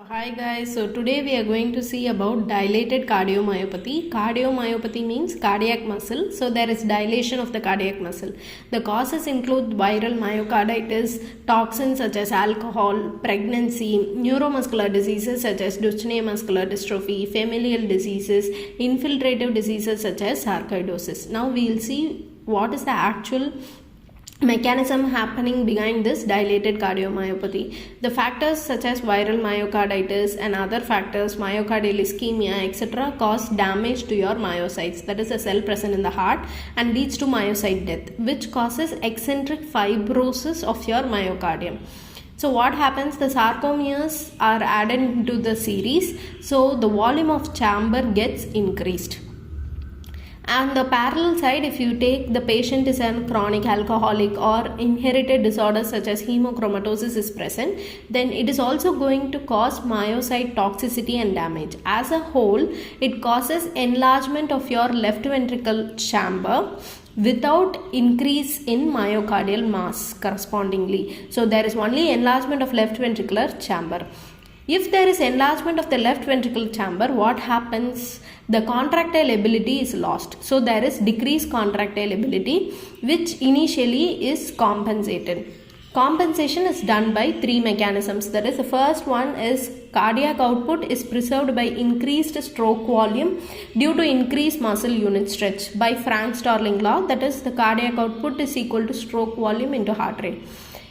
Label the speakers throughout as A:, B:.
A: Hi guys, so today we are going to see about dilated cardiomyopathy. Cardiomyopathy means cardiac muscle, so there is dilation of the cardiac muscle. The causes include viral myocarditis, toxins such as alcohol, pregnancy, neuromuscular diseases such as Duchenne muscular dystrophy, familial diseases, infiltrative diseases such as sarcoidosis. Now we will see what is the actual mechanism happening behind this dilated cardiomyopathy. The factors such as viral myocarditis and other factors, myocardial ischemia, etc., cause damage to your myocytes, that is a cell present in the heart, and leads to myocyte death, which causes eccentric fibrosis of your myocardium. So what happens? The sarcomeres are added into the series, so the volume of chamber gets increased. And the parallel side, if you take the patient is a chronic alcoholic or inherited disorders such as hemochromatosis is present, then it is also going to cause myocyte toxicity and damage. As a whole, it causes enlargement of your left ventricle chamber without increase in myocardial mass correspondingly. So there is only enlargement of left ventricular chamber. If there is enlargement of the left ventricular chamber, what happens? The contractile ability is lost. So there is decreased contractile ability, which initially is compensated. Compensation is done by three mechanisms. That is, the first one is cardiac output is preserved by increased stroke volume due to increased muscle unit stretch by Frank-Starling law. That is, the cardiac output is equal to stroke volume into heart rate.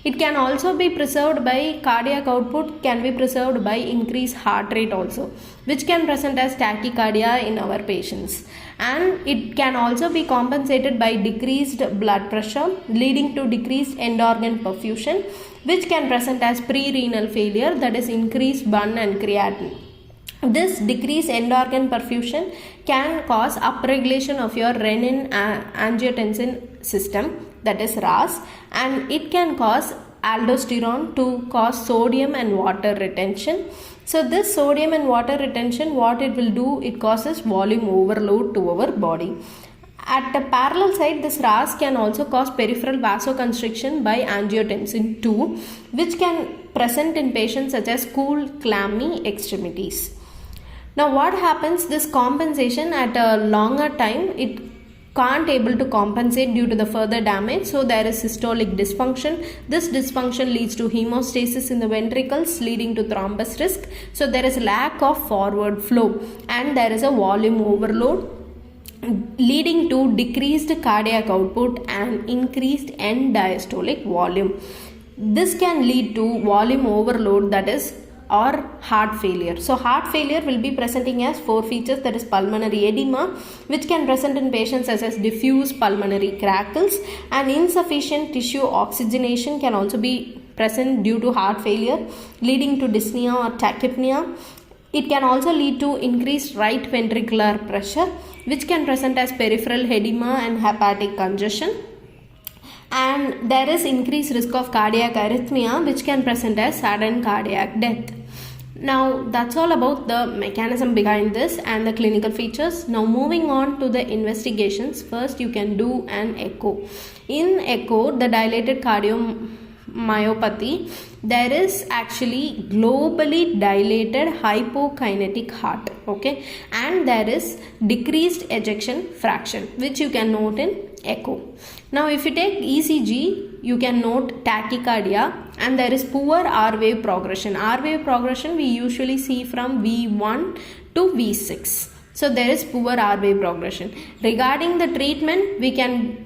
A: It can also be preserved by cardiac output can be preserved by increased heart rate also, which can present as tachycardia in our patients. And it can also be compensated by decreased blood pressure leading to decreased end organ perfusion, which can present as pre-renal failure, that is increased BUN and creatinine. This decreased end organ perfusion can cause upregulation of your renin-angiotensin system, that is RAS, and it can cause aldosterone to cause sodium and water retention. So this sodium and water retention, what it will do, it causes volume overload to our body. At the parallel side, this RAS can also cause peripheral vasoconstriction by angiotensin II, which can present in patients such as cool, clammy extremities. Now what happens? This compensation at a longer time, it can't able to compensate due to the further damage, so there is systolic dysfunction. This dysfunction leads to hemostasis in the ventricles leading to thrombus risk. So there is lack of forward flow and there is a volume overload leading to decreased cardiac output and increased end diastolic volume. This can lead to volume overload, that is, or heart failure. So heart failure will be presenting as four features, that is pulmonary edema, which can present in patients such as diffuse pulmonary crackles, and insufficient tissue oxygenation can also be present due to heart failure leading to dyspnea or tachypnea. It can also lead to increased right ventricular pressure, which can present as peripheral edema and hepatic congestion. And there is increased risk of cardiac arrhythmia, which can present as sudden cardiac death. Now that's all about the mechanism behind this and the clinical features. Now moving on to the investigations. First you can do an echo. In echo, the dilated cardiomyopathy, there is actually globally dilated hypokinetic heart, okay, and there is decreased ejection fraction, which you can note in echo. Now if you take ECG, you can note tachycardia, and there is poor R wave progression. R wave progression we usually see from V1 to V6. So there is poor R wave progression. Regarding the treatment, we can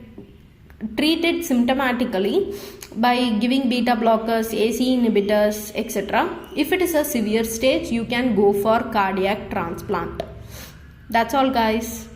A: treat it symptomatically by giving beta blockers, AC inhibitors, etc. If it is a severe stage, you can go for cardiac transplant. That's all guys.